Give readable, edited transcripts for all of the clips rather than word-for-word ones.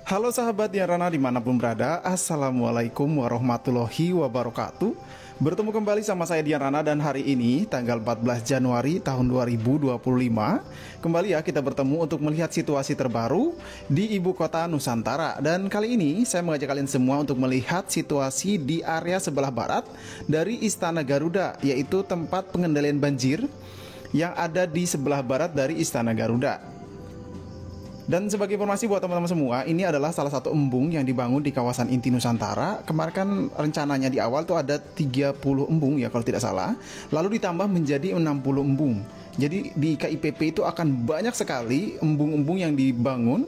Halo sahabat Dian Rana dimanapun berada, Assalamualaikum warahmatullahi wabarakatuh. Bertemu kembali sama saya Dian Rana dan hari ini tanggal 14 Januari tahun 2025 kembali ya kita bertemu untuk melihat situasi terbaru di ibu kota Nusantara. Dan kali ini saya mengajak kalian semua untuk melihat situasi di area sebelah barat dari Istana Garuda, yaitu tempat pengendalian banjir yang ada di sebelah barat dari Istana Garuda. Dan sebagai informasi buat teman-teman semua, ini adalah salah satu embung yang dibangun di kawasan inti Nusantara. Kemarin kan rencananya di awal tuh ada 30 embung ya kalau tidak salah, lalu ditambah menjadi 60 embung. Jadi di KIPP itu akan banyak sekali embung-embung yang dibangun.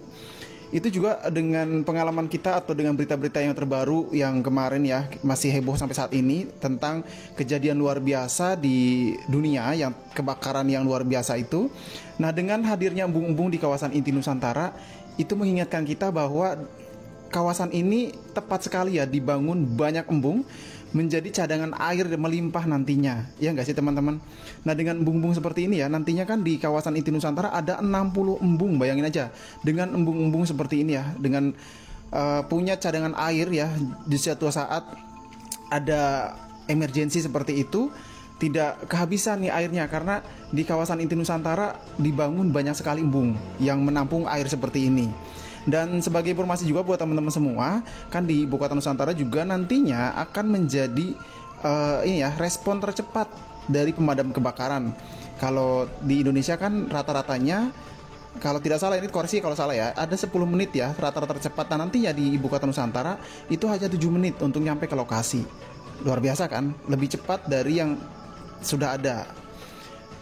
Itu juga dengan pengalaman kita atau dengan berita-berita yang terbaru yang kemarin ya masih heboh sampai saat ini tentang kejadian luar biasa di dunia, yang kebakaran yang luar biasa itu. Nah, dengan hadirnya embung-embung di kawasan inti Nusantara itu mengingatkan kita bahwa kawasan ini tepat sekali ya dibangun banyak embung menjadi cadangan air melimpah nantinya. Ya nggak sih teman-teman? Nah, dengan embung-embung seperti ini ya, nantinya kan di kawasan inti Nusantara ada 60 embung, bayangin aja. Dengan embung-embung seperti ini ya, dengan punya cadangan air ya, di suatu saat ada emergensi seperti itu, tidak kehabisan nih airnya, karena di kawasan inti Nusantara dibangun banyak sekali embung yang menampung air seperti ini. Dan sebagai informasi juga buat teman-teman semua, kan di Ibu Kota Nusantara juga nantinya akan menjadi ini ya, respon tercepat dari pemadam kebakaran. Kalau di Indonesia kan rata-ratanya, kalau tidak salah, ini koreksi kalau salah ya, ada 10 menit ya rata-rata tercepat. Nah, nantinya di Ibu Kota Nusantara itu hanya 7 menit untuk nyampe ke lokasi. Luar biasa kan? Lebih cepat dari yang sudah ada.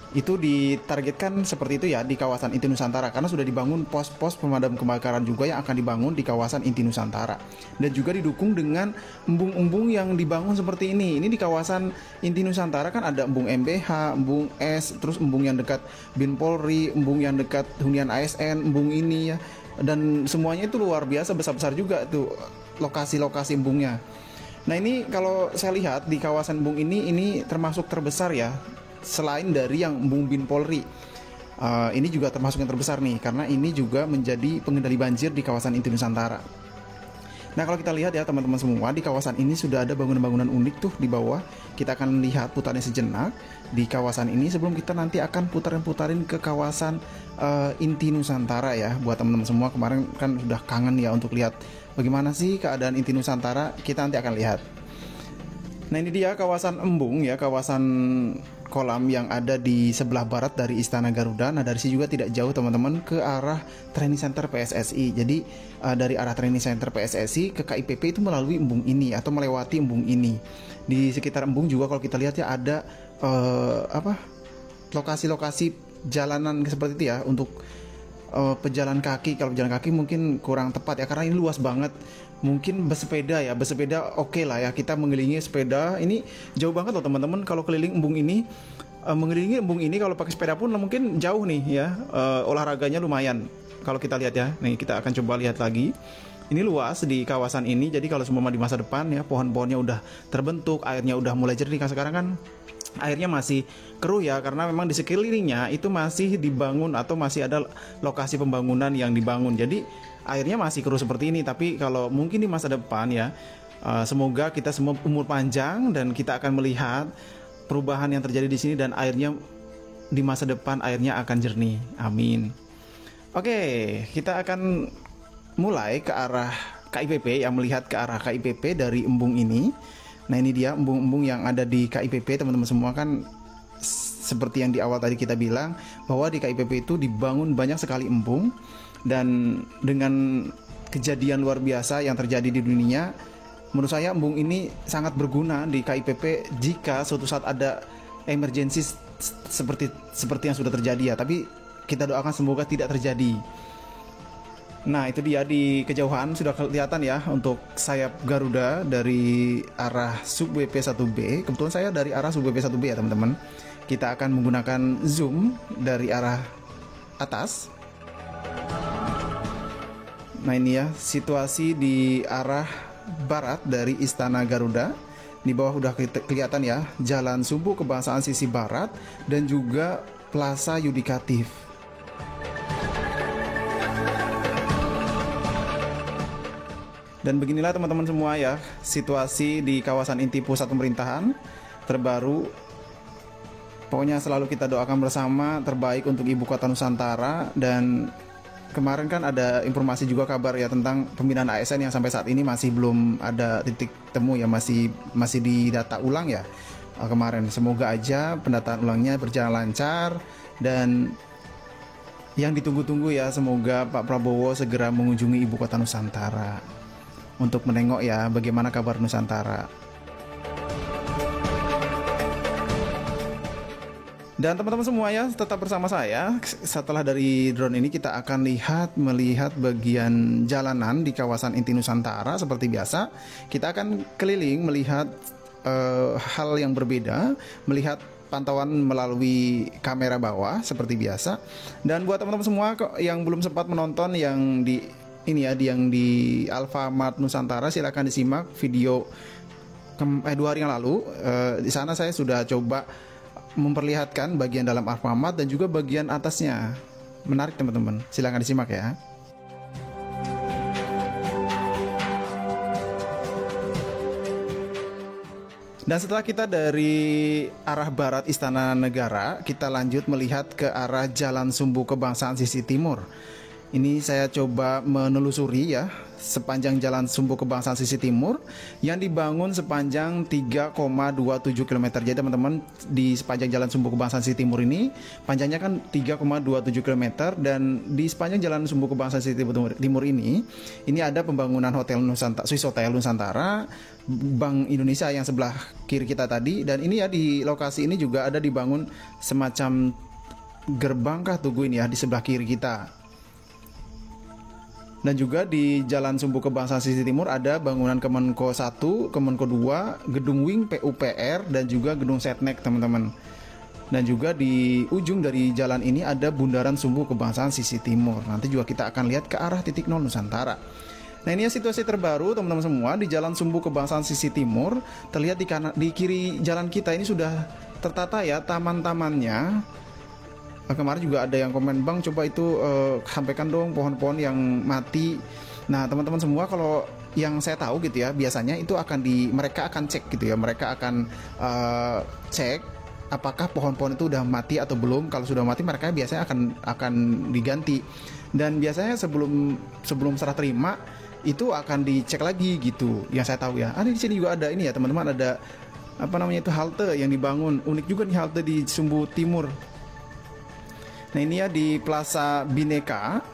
Itu ditargetkan seperti itu ya di kawasan inti Nusantara, karena sudah dibangun pos-pos pemadam kebakaran juga yang akan dibangun di kawasan inti Nusantara, dan juga didukung dengan embung-embung yang dibangun seperti ini. Ini di kawasan inti Nusantara kan ada embung MBH, embung S, terus embung yang dekat Bin Polri, embung yang dekat hunian ASN, embung ini ya, dan semuanya itu luar biasa besar-besar juga tuh lokasi-lokasi embungnya. Nah, ini kalau saya lihat di kawasan embung ini termasuk terbesar ya, selain dari yang embung Bin Polri. Ini juga termasuk yang terbesar nih, karena ini juga menjadi pengendali banjir di kawasan inti Nusantara. Nah, kalau kita lihat ya teman-teman semua, di kawasan ini sudah ada bangunan-bangunan unik tuh di bawah. Kita akan lihat putarnya sejenak di kawasan ini sebelum kita nanti akan putarin ke kawasan inti Nusantara ya. Buat teman-teman semua, kemarin kan sudah kangen ya untuk lihat bagaimana sih keadaan inti Nusantara. Kita nanti akan lihat. Nah, ini dia kawasan embung ya, kawasan kolam yang ada di sebelah barat dari Istana Garuda. Nah, dari sini juga tidak jauh teman-teman ke arah training center PSSI. Jadi dari arah training center PSSI ke KIPP itu melalui embung ini atau melewati embung ini. Di sekitar embung juga kalau kita lihat ya ada lokasi-lokasi jalanan seperti itu ya untuk pejalan kaki. Kalau pejalan kaki mungkin kurang tepat ya, karena ini luas banget. Mungkin bersepeda oke lah ya, kita mengelilingi sepeda. Ini jauh banget loh teman-teman kalau keliling embung ini. Mengelilingi embung ini kalau pakai sepeda pun mungkin jauh nih ya, olahraganya lumayan. Kalau kita lihat ya, nih kita akan coba lihat lagi. Ini luas di kawasan ini, jadi kalau semua di masa depan ya pohon-pohonnya udah terbentuk, airnya udah mulai jernih. Kan sekarang kan airnya masih keruh ya, karena memang di sekelilingnya itu masih dibangun atau masih ada lokasi pembangunan yang dibangun. Jadi airnya masih keruh seperti ini. Tapi kalau mungkin di masa depan ya, semoga kita semua umur panjang dan kita akan melihat perubahan yang terjadi di sini, dan airnya di masa depan airnya akan jernih. Amin. Oke, kita akan mulai ke arah KIPP, yang melihat ke arah KIPP dari embung ini. Nah, ini dia embung-embung yang ada di KIPP teman-teman semua. Kan seperti yang di awal tadi kita bilang bahwa di KIPP itu dibangun banyak sekali embung, dan dengan kejadian luar biasa yang terjadi di dunia, menurut saya embung ini sangat berguna di KIPP jika suatu saat ada emergensi seperti yang sudah terjadi ya. Tapi kita doakan semoga tidak terjadi. Nah, itu dia di kejauhan sudah kelihatan ya untuk sayap Garuda dari arah sub WP1B. Kebetulan saya dari arah sub WP1B ya teman-teman. Kita akan menggunakan zoom dari arah atas. Nah, ini ya situasi di arah barat dari Istana Garuda. Di bawah udah kelihatan ya Jalan Subuh Kebangsaan sisi barat dan juga Plaza Yudikatif. Dan beginilah teman-teman semua ya, situasi di kawasan inti pusat pemerintahan terbaru. Pokoknya selalu kita doakan bersama terbaik untuk ibu kota Nusantara. Dan kemarin kan ada informasi juga kabar ya tentang pembinaan ASN yang sampai saat ini masih belum ada titik temu ya, masih didata ulang ya kemarin. Semoga aja pendataan ulangnya berjalan lancar dan yang ditunggu-tunggu ya, semoga Pak Prabowo segera mengunjungi ibu kota Nusantara untuk menengok ya bagaimana kabar Nusantara. Dan teman-teman semua ya, tetap bersama saya. Setelah dari drone ini kita akan melihat bagian jalanan di kawasan inti Nusantara. Seperti biasa, kita akan keliling melihat hal yang berbeda, melihat pantauan melalui kamera bawah seperti biasa. Dan buat teman-teman semua yang belum sempat menonton yang di Alfamart Nusantara, silakan disimak video 2 hari yang lalu. Di sana saya sudah coba memperlihatkan bagian dalam Alfamart dan juga bagian atasnya. Menarik teman-teman, silakan disimak ya. Dan setelah kita dari arah barat Istana Negara, kita lanjut melihat ke arah Jalan Sumbu Kebangsaan sisi timur. Ini saya coba menelusuri ya, sepanjang Jalan Sumbu Kebangsaan sisi timur yang dibangun sepanjang 3,27 km. Jadi teman-teman, di sepanjang Jalan Sumbu Kebangsaan sisi timur ini panjangnya kan 3,27 km, dan di sepanjang Jalan Sumbu Kebangsaan sisi timur ini ada pembangunan Hotel Nusantara, Swiss Hotel Nusantara, Bank Indonesia yang sebelah kiri kita tadi. Dan ini ya, di lokasi ini juga ada dibangun semacam gerbang kah tugu ini ya di sebelah kiri kita. Dan juga di Jalan Sumbu Kebangsaan sisi timur ada bangunan Kemenko 1, Kemenko 2, Gedung Wing PUPR, dan juga Gedung Setnek teman-teman. Dan juga di ujung dari jalan ini ada Bundaran Sumbu Kebangsaan sisi timur. Nanti juga kita akan lihat ke arah titik nol Nusantara. Nah, ini ya situasi terbaru teman-teman semua di Jalan Sumbu Kebangsaan sisi timur. Terlihat di kiri jalan kita ini sudah tertata ya taman-tamannya. Kemarin juga ada yang komen, "Bang, coba itu sampaikan dong pohon-pohon yang mati." Nah, teman-teman semua, kalau yang saya tahu gitu ya, biasanya itu mereka akan cek gitu ya. Mereka akan cek apakah pohon-pohon itu udah mati atau belum. Kalau sudah mati, mereka biasanya akan diganti. Dan biasanya sebelum serah terima itu akan dicek lagi gitu. Yang saya tahu ya. Ada di sini juga ada ini ya, teman-teman, ada halte yang dibangun. Unik juga nih halte di Sumbu Timur. Nah, ini ya di Plaza Bhinneka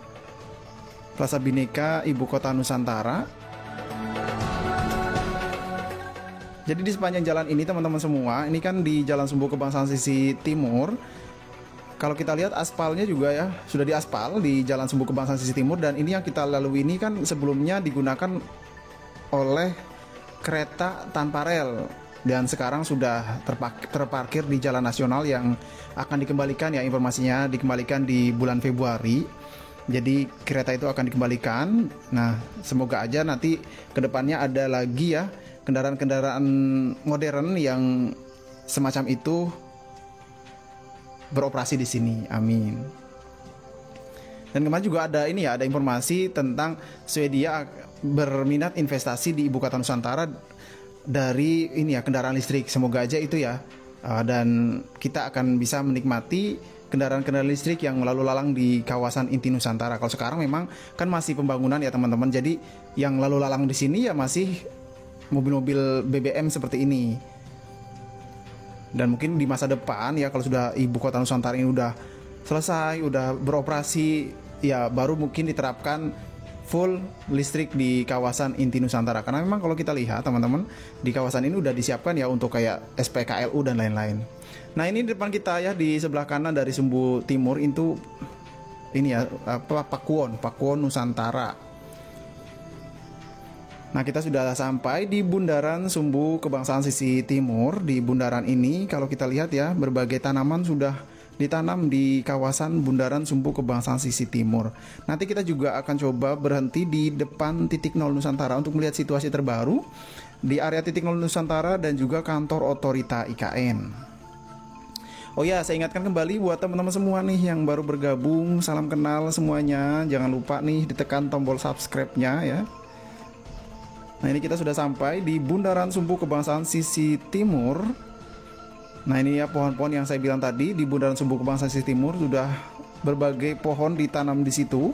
Ibu Kota Nusantara. Jadi di sepanjang jalan ini teman-teman semua, ini kan di Jalan Sumbu Kebangsaan sisi timur. Kalau kita lihat aspalnya juga ya, sudah diaspal di Jalan Sumbu Kebangsaan sisi timur. Dan ini yang kita lalui ini kan sebelumnya digunakan oleh kereta tanpa rel, dan sekarang sudah terparkir di jalan nasional yang akan dikembalikan ya, informasinya dikembalikan di bulan Februari. Jadi kereta itu akan dikembalikan. Nah, semoga aja nanti kedepannya ada lagi ya kendaraan-kendaraan modern yang semacam itu beroperasi di sini. Amin. Dan kemarin juga ada ada informasi tentang Swedia berminat investasi di ibu kota Nusantara dari kendaraan listrik. Semoga aja itu ya, dan kita akan bisa menikmati kendaraan-kendaraan listrik yang lalu lalang di kawasan inti Nusantara. Kalau sekarang memang kan masih pembangunan ya teman-teman, jadi yang lalu lalang di sini ya masih mobil-mobil BBM seperti ini. Dan mungkin di masa depan ya, kalau sudah ibu kota Nusantara ini udah selesai, udah beroperasi ya, baru mungkin diterapkan full listrik di kawasan inti Nusantara. Karena memang kalau kita lihat teman-teman, di kawasan ini udah disiapkan ya untuk kayak SPKLU dan lain-lain. Nah, ini di depan kita ya, di sebelah kanan dari Sumbu Timur itu Pakuwon Nusantara. Nah, kita sudah sampai di Bundaran Sumbu Kebangsaan sisi timur. Di bundaran ini kalau kita lihat ya, berbagai tanaman sudah ditanam di kawasan Bundaran Sumbu Kebangsaan sisi timur. Nanti kita juga akan coba berhenti di depan titik nol Nusantara untuk melihat situasi terbaru di area titik nol Nusantara dan juga kantor otorita IKN. Oh ya, saya ingatkan kembali buat teman-teman semua nih yang baru bergabung, salam kenal semuanya. Jangan lupa nih ditekan tombol subscribe-nya ya. Nah, ini kita sudah sampai di Bundaran Sumpu Kebangsaan sisi timur. Nah, ini ya pohon-pohon yang saya bilang tadi, di Bundaran Sumpu Kebangsaan sisi timur sudah berbagai pohon ditanam di situ.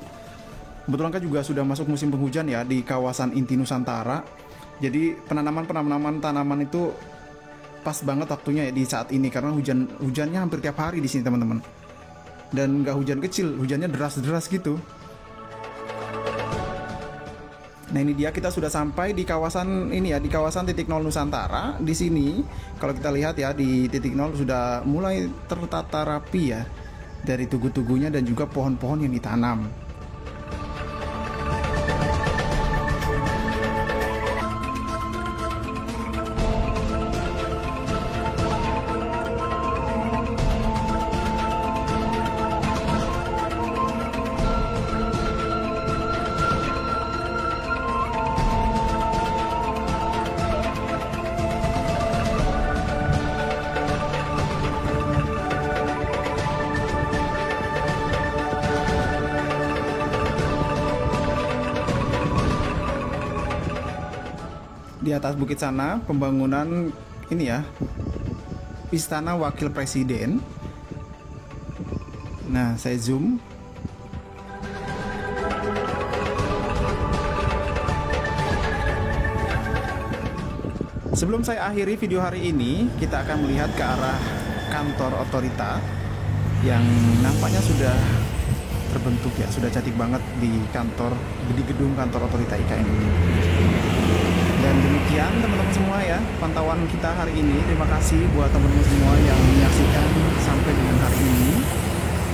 Kebetulan kan juga sudah masuk musim penghujan ya di kawasan inti Nusantara. Jadi penanaman tanaman itu pas banget waktunya ya di saat ini, karena hujannya hampir tiap hari di sini teman-teman. Dan nggak hujan kecil, hujannya deras-deras gitu. Nah, ini dia, kita sudah sampai di kawasan ini ya, di kawasan titik nol Nusantara. Di sini kalau kita lihat ya, di titik nol sudah mulai tertata rapi ya, dari tugu-tugunya dan juga pohon-pohon yang ditanam. Di atas bukit sana pembangunan ini ya, Istana Wakil Presiden. Nah, saya zoom. Sebelum saya akhiri video hari ini, kita akan melihat ke arah kantor otorita yang nampaknya sudah terbentuk ya, sudah cantik banget di gedung kantor otorita IKN ini. Dan demikian teman-teman semua ya, pantauan kita hari ini. Terima kasih buat teman-teman semua yang menyaksikan sampai dengan hari ini.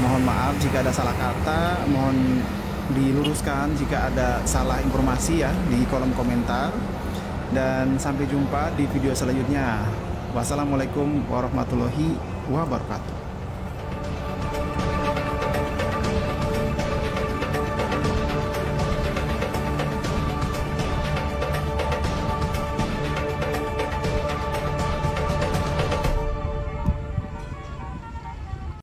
Mohon maaf jika ada salah kata, mohon diluruskan jika ada salah informasi ya di kolom komentar. Dan sampai jumpa di video selanjutnya. Wassalamualaikum warahmatullahi wabarakatuh.